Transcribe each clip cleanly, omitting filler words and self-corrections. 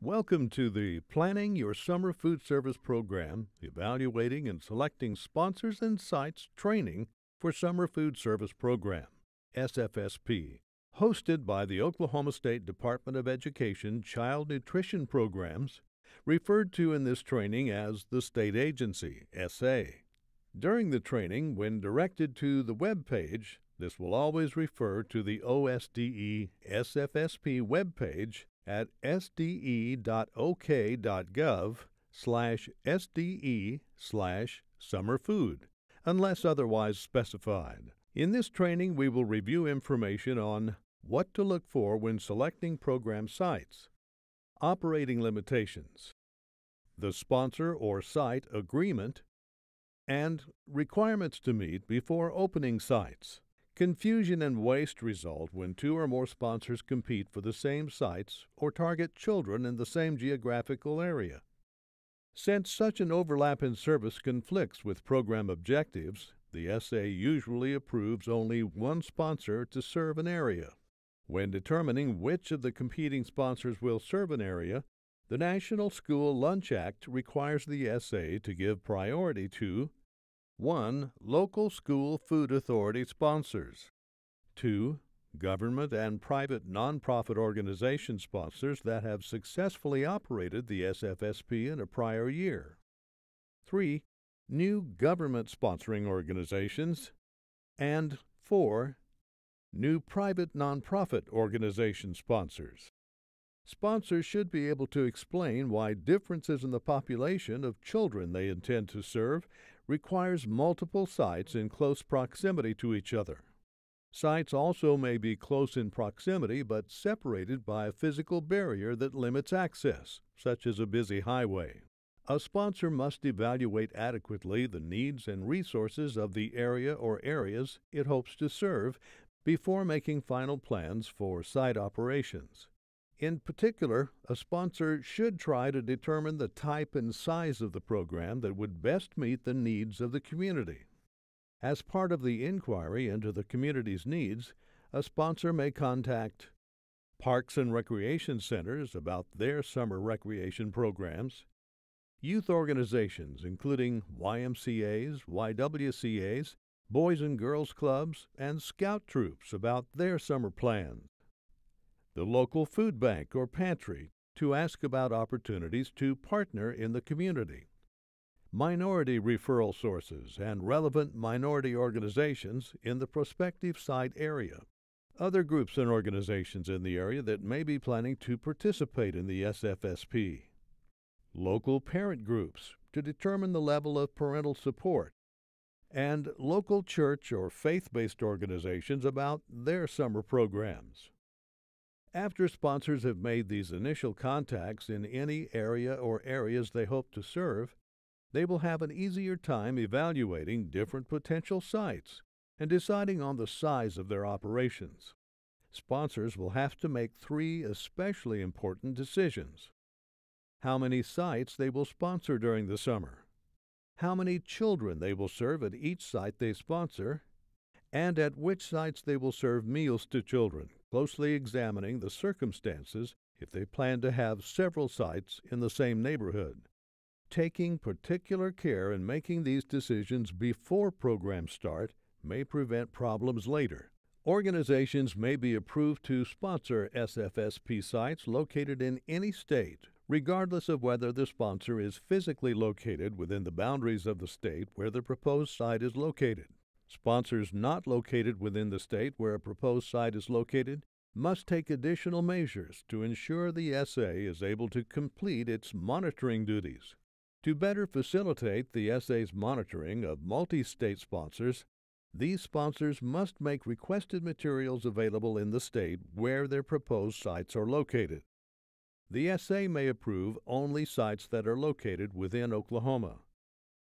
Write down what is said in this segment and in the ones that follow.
Welcome to the Planning Your Summer Food Service Program, Evaluating and Selecting Sponsors and Sites Training for Summer Food Service Program, SFSP, hosted by the Oklahoma State Department of Education Child Nutrition Programs, referred to in this training as the state agency, SA. During the training, when directed to the web page, this will always refer to the OSDE SFSP web page at sde.ok.gov/SDE/summerfood, unless otherwise specified. In this training, we will review information on what to look for when selecting program sites, operating limitations, the sponsor or site agreement, and requirements to meet before opening sites. Confusion and waste result when two or more sponsors compete for the same sites or target children in the same geographical area. Since such an overlap in service conflicts with program objectives, the SA usually approves only one sponsor to serve an area. When determining which of the competing sponsors will serve an area, the National School Lunch Act requires the SA to give priority to 1. Local school food authority sponsors. 2. Government and private nonprofit organization sponsors that have successfully operated the SFSP in a prior year. 3. New government sponsoring organizations. And 4. New private nonprofit organization sponsors. Sponsors should be able to explain why differences in the population of children they intend to serve requires multiple sites in close proximity to each other. Sites also may be close in proximity but separated by a physical barrier that limits access, such as a busy highway. A sponsor must evaluate adequately the needs and resources of the area or areas it hopes to serve before making final plans for site operations. In particular, a sponsor should try to determine the type and size of the program that would best meet the needs of the community. As part of the inquiry into the community's needs, a sponsor may contact parks and recreation centers about their summer recreation programs, youth organizations including YMCAs, YWCAs, Boys and Girls Clubs, and Scout troops about their summer plans, the local food bank or pantry to ask about opportunities to partner in the community, minority referral sources and relevant minority organizations in the prospective site area, other groups and organizations in the area that may be planning to participate in the SFSP, local parent groups to determine the level of parental support, and local church or faith-based organizations about their summer programs. After sponsors have made these initial contacts in any area or areas they hope to serve, they will have an easier time evaluating different potential sites and deciding on the size of their operations. Sponsors will have to make 3 especially important decisions: how many sites they will sponsor during the summer, how many children they will serve at each site they sponsor, and at which sites they will serve meals to children, closely examining the circumstances if they plan to have several sites in the same neighborhood. Taking particular care in making these decisions before programs start may prevent problems later. Organizations may be approved to sponsor SFSP sites located in any state, regardless of whether the sponsor is physically located within the boundaries of the state where the proposed site is located. Sponsors not located within the state where a proposed site is located must take additional measures to ensure the SA is able to complete its monitoring duties. To better facilitate the SA's monitoring of multi-state sponsors, these sponsors must make requested materials available in the state where their proposed sites are located. The SA may approve only sites that are located within Oklahoma.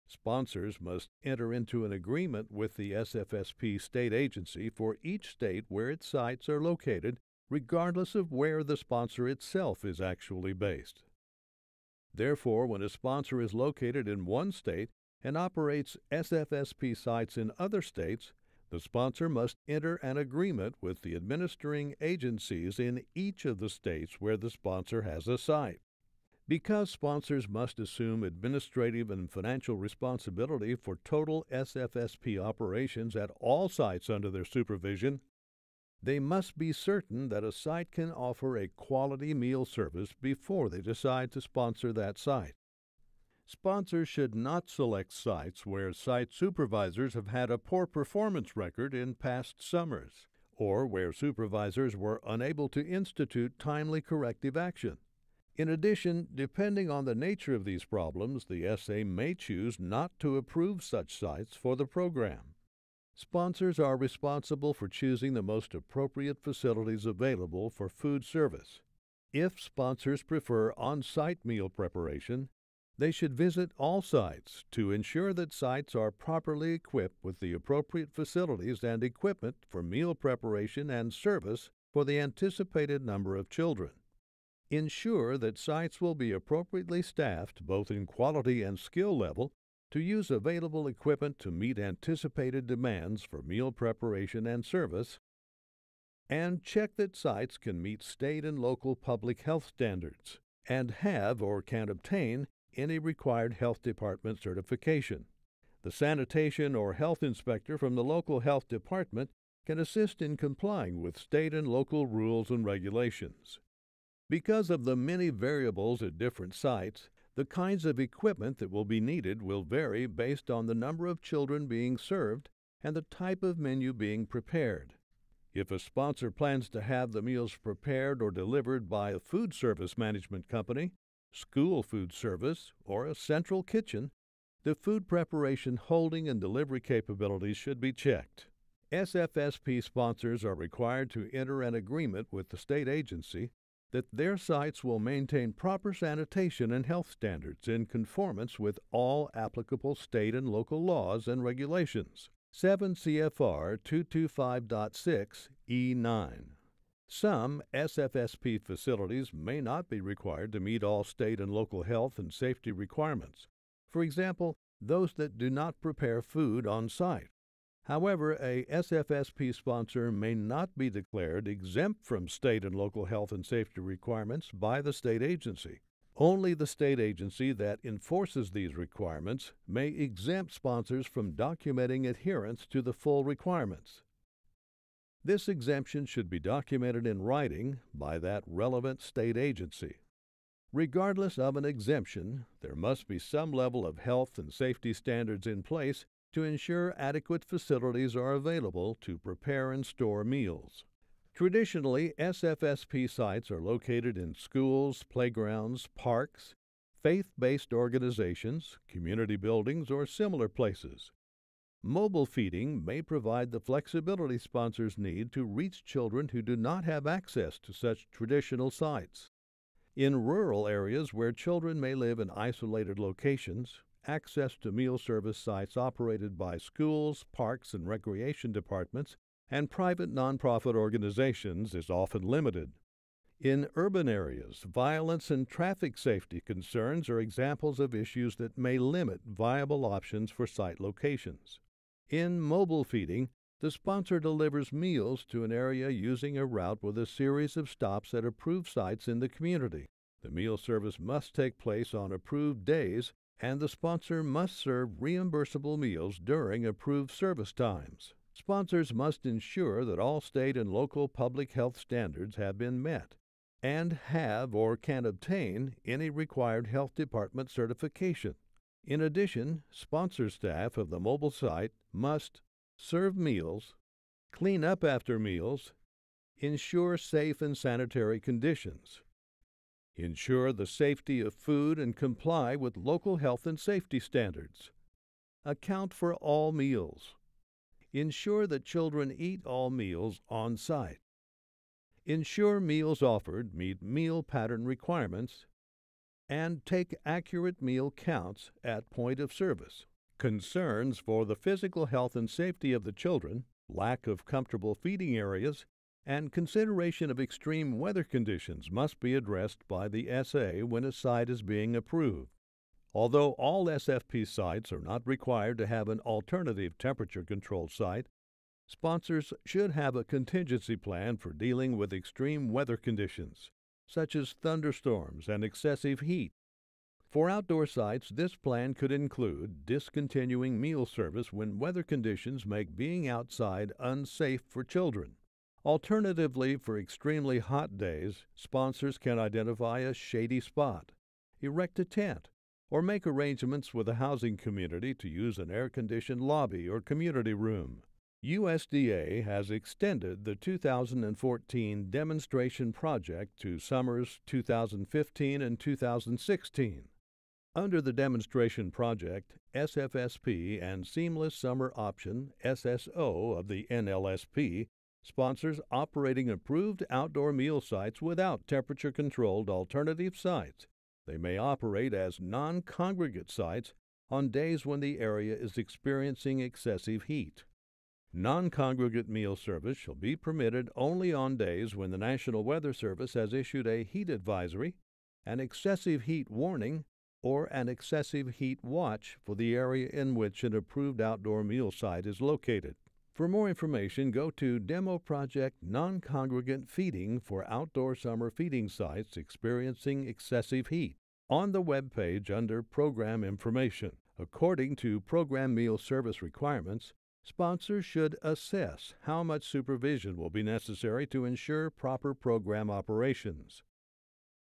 Sponsors must enter into an agreement with the SFSP state agency for each state where its sites are located, regardless of where the sponsor itself is actually based. Therefore, when a sponsor is located in one state and operates SFSP sites in other states, the sponsor must enter an agreement with the administering agencies in each of the states where the sponsor has a site. Because sponsors must assume administrative and financial responsibility for total SFSP operations at all sites under their supervision, they must be certain that a site can offer a quality meal service before they decide to sponsor that site. Sponsors should not select sites where site supervisors have had a poor performance record in past summers, or where supervisors were unable to institute timely corrective action. In addition, depending on the nature of these problems, the SA may choose not to approve such sites for the program. Sponsors are responsible for choosing the most appropriate facilities available for food service. If sponsors prefer on-site meal preparation, they should visit all sites to ensure that sites are properly equipped with the appropriate facilities and equipment for meal preparation and service for the anticipated number of children. Ensure that sites will be appropriately staffed both in quality and skill level to use available equipment to meet anticipated demands for meal preparation and service, and check that sites can meet state and local public health standards and have or can obtain any required health department certification. The sanitation or health inspector from the local health department can assist in complying with state and local rules and regulations. Because of the many variables at different sites, the kinds of equipment that will be needed will vary based on the number of children being served and the type of menu being prepared. If a sponsor plans to have the meals prepared or delivered by a food service management company, school food service, or a central kitchen, the food preparation, holding, and delivery capabilities should be checked. SFSP sponsors are required to enter an agreement with the state agency that their sites will maintain proper sanitation and health standards in conformance with all applicable state and local laws and regulations. 7 CFR 225.6 E9. Some SFSP facilities may not be required to meet all state and local health and safety requirements. For example, those that do not prepare food on site. However, a SFSP sponsor may not be declared exempt from state and local health and safety requirements by the state agency. Only the state agency that enforces these requirements may exempt sponsors from documenting adherence to the full requirements. This exemption should be documented in writing by that relevant state agency. Regardless of an exemption, there must be some level of health and safety standards in place to ensure adequate facilities are available to prepare and store meals. Traditionally, SFSP sites are located in schools, playgrounds, parks, faith-based organizations, community buildings, or similar places. Mobile feeding may provide the flexibility sponsors need to reach children who do not have access to such traditional sites. In rural areas where children may live in isolated locations, access to meal service sites operated by schools, parks, and recreation departments and private nonprofit organizations is often limited. In urban areas, violence and traffic safety concerns are examples of issues that may limit viable options for site locations. In mobile feeding, the sponsor delivers meals to an area using a route with a series of stops at approved sites in the community. The meal service must take place on approved days, and the sponsor must serve reimbursable meals during approved service times. Sponsors must ensure that all state and local public health standards have been met and have or can obtain any required health department certification. In addition, sponsor staff of the mobile site must serve meals, clean up after meals, ensure safe and sanitary conditions, ensure the safety of food and comply with local health and safety standards, account for all meals, ensure that children eat all meals on site, ensure meals offered meet meal pattern requirements, and take accurate meal counts at point of service. Concerns for the physical health and safety of the children, lack of comfortable feeding areas, and consideration of extreme weather conditions must be addressed by the SA when a site is being approved. Although all SFP sites are not required to have an alternative temperature-controlled site, sponsors should have a contingency plan for dealing with extreme weather conditions, such as thunderstorms and excessive heat. For outdoor sites, this plan could include discontinuing meal service when weather conditions make being outside unsafe for children. Alternatively, for extremely hot days, sponsors can identify a shady spot, erect a tent, or make arrangements with a housing community to use an air-conditioned lobby or community room. USDA has extended the 2014 demonstration project to summers 2015 and 2016. Under the demonstration project, SFSP and Seamless Summer Option SSO of the NLSP sponsors operating approved outdoor meal sites without temperature-controlled alternative sites. They may operate as non-congregate sites on days when the area is experiencing excessive heat. Non-congregate meal service shall be permitted only on days when the National Weather Service has issued a heat advisory, an excessive heat warning, or an excessive heat watch for the area in which an approved outdoor meal site is located. For more information, go to Demo Project Non-Congregate Feeding for Outdoor Summer Feeding Sites Experiencing Excessive Heat on the web page under Program Information. According to program meal service requirements, sponsors should assess how much supervision will be necessary to ensure proper program operations.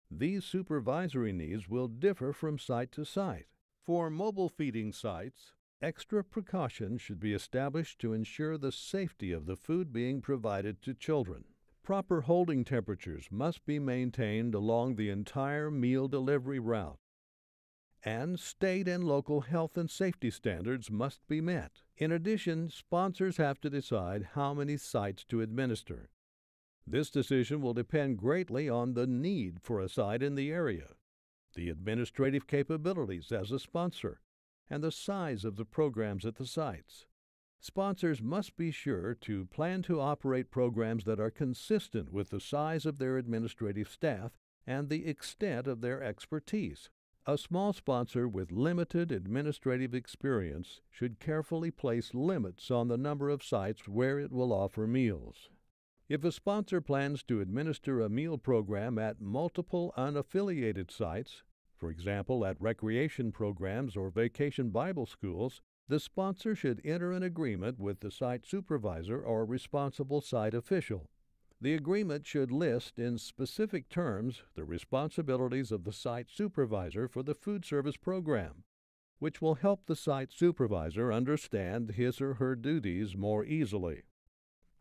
These supervisory needs will differ from site to site. For mobile feeding sites, extra precautions should be established to ensure the safety of the food being provided to children. Proper holding temperatures must be maintained along the entire meal delivery route, and state and local health and safety standards must be met. In addition, sponsors have to decide how many sites to administer. This decision will depend greatly on the need for a site in the area, the administrative capabilities as a sponsor, and the size of the programs at the sites. Sponsors must be sure to plan to operate programs that are consistent with the size of their administrative staff and the extent of their expertise. A small sponsor with limited administrative experience should carefully place limits on the number of sites where it will offer meals. If a sponsor plans to administer a meal program at multiple unaffiliated sites, for example at recreation programs or vacation Bible schools, the sponsor should enter an agreement with the site supervisor or responsible site official. The agreement should list in specific terms the responsibilities of the site supervisor for the food service program, which will help the site supervisor understand his or her duties more easily.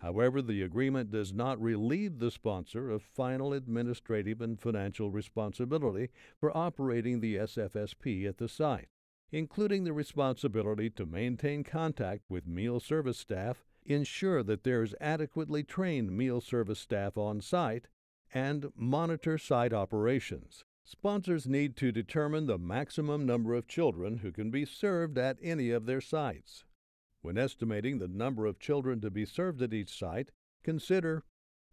However, the agreement does not relieve the sponsor of final administrative and financial responsibility for operating the SFSP at the site, including the responsibility to maintain contact with meal service staff, ensure that there is adequately trained meal service staff on site, and monitor site operations. Sponsors need to determine the maximum number of children who can be served at any of their sites. When estimating the number of children to be served at each site, consider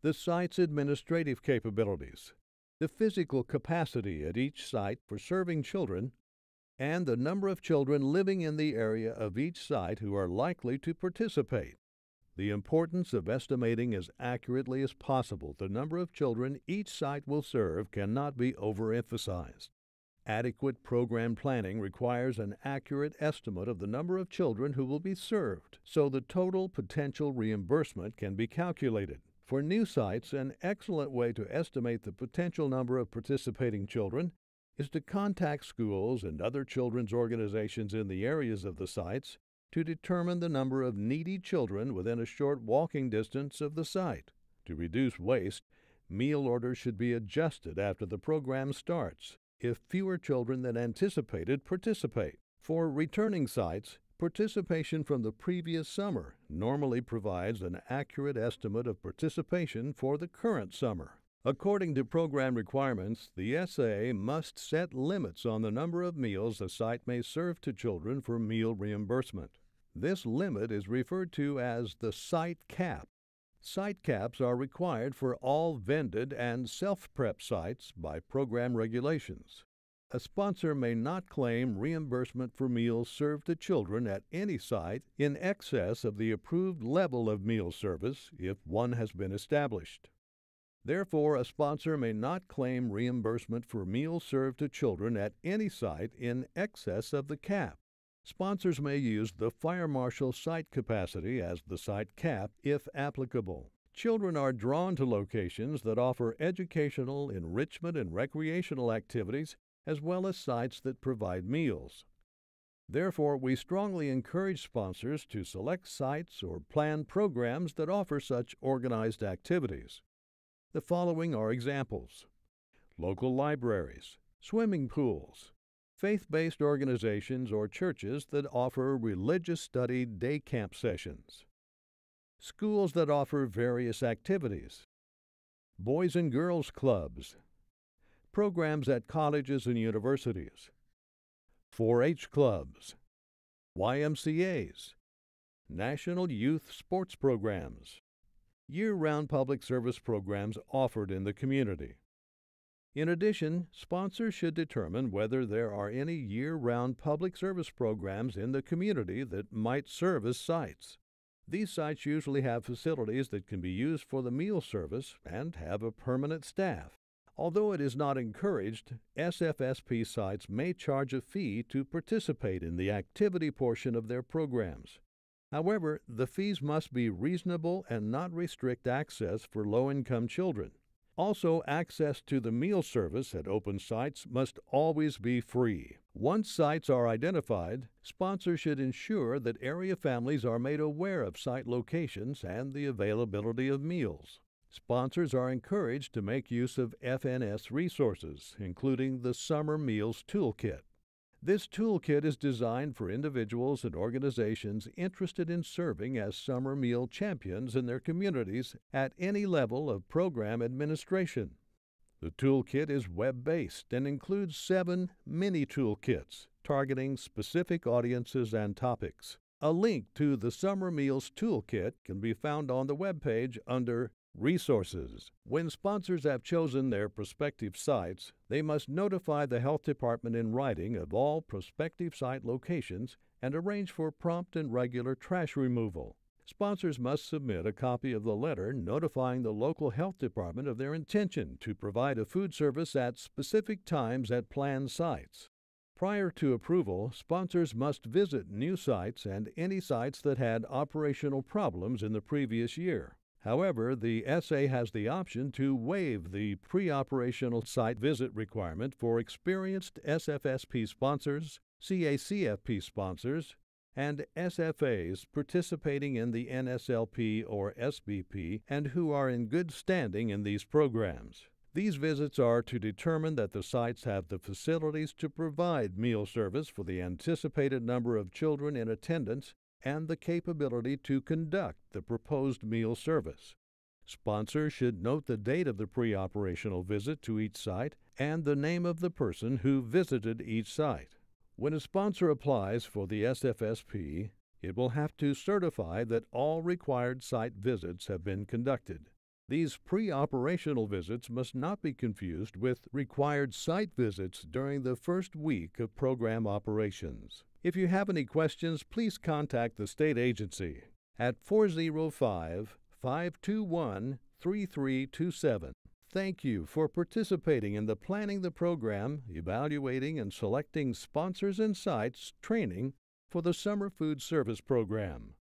the site's administrative capabilities, the physical capacity at each site for serving children, and the number of children living in the area of each site who are likely to participate. The importance of estimating as accurately as possible the number of children each site will serve cannot be overemphasized. Adequate program planning requires an accurate estimate of the number of children who will be served, so the total potential reimbursement can be calculated. For new sites, an excellent way to estimate the potential number of participating children is to contact schools and other children's organizations in the areas of the sites to determine the number of needy children within a short walking distance of the site. To reduce waste, meal orders should be adjusted after the program starts if fewer children than anticipated participate. For returning sites, participation from the previous summer normally provides an accurate estimate of participation for the current summer. According to program requirements, the SA must set limits on the number of meals a site may serve to children for meal reimbursement. This limit is referred to as the site cap. Site caps are required for all vended and self-prep sites by program regulations. A sponsor may not claim reimbursement for meals served to children at any site in excess of the approved level of meal service if one has been established. Therefore, a sponsor may not claim reimbursement for meals served to children at any site in excess of the cap. Sponsors may use the fire marshal site capacity as the site cap if applicable. Children are drawn to locations that offer educational, enrichment, and recreational activities, as well as sites that provide meals. Therefore, we strongly encourage sponsors to select sites or plan programs that offer such organized activities. The following are examples: local libraries, swimming pools, faith-based organizations or churches that offer religious study day camp sessions, schools that offer various activities, boys and girls clubs, programs at colleges and universities, 4-H clubs, YMCAs, national youth sports programs, year-round public service programs offered in the community. In addition, sponsors should determine whether there are any year-round public service programs in the community that might serve as sites. These sites usually have facilities that can be used for the meal service and have a permanent staff. Although it is not encouraged, SFSP sites may charge a fee to participate in the activity portion of their programs. However, the fees must be reasonable and not restrict access for low-income children. Also, access to the meal service at open sites must always be free. Once sites are identified, sponsors should ensure that area families are made aware of site locations and the availability of meals. Sponsors are encouraged to make use of FNS resources, including the Summer Meals Toolkit. This toolkit is designed for individuals and organizations interested in serving as summer meal champions in their communities at any level of program administration. The toolkit is web-based and includes 7 mini toolkits targeting specific audiences and topics. A link to the Summer Meals Toolkit can be found on the webpage under Resources. When sponsors have chosen their prospective sites, they must notify the health department in writing of all prospective site locations and arrange for prompt and regular trash removal. Sponsors must submit a copy of the letter notifying the local health department of their intention to provide a food service at specific times at planned sites. Prior to approval, sponsors must visit new sites and any sites that had operational problems in the previous year. However, the SA has the option to waive the pre-operational site visit requirement for experienced SFSP sponsors, CACFP sponsors, and SFAs participating in the NSLP or SBP and who are in good standing in these programs. These visits are to determine that the sites have the facilities to provide meal service for the anticipated number of children in attendance and the capability to conduct the proposed meal service. Sponsors should note the date of the pre-operational visit to each site and the name of the person who visited each site. When a sponsor applies for the SFSP, it will have to certify that all required site visits have been conducted. These pre-operational visits must not be confused with required site visits during the first week of program operations. If you have any questions, please contact the state agency at 405-521-3327. Thank you for participating in the Planning the Program, Evaluating and Selecting Sponsors and Sites training for the Summer Food Service Program.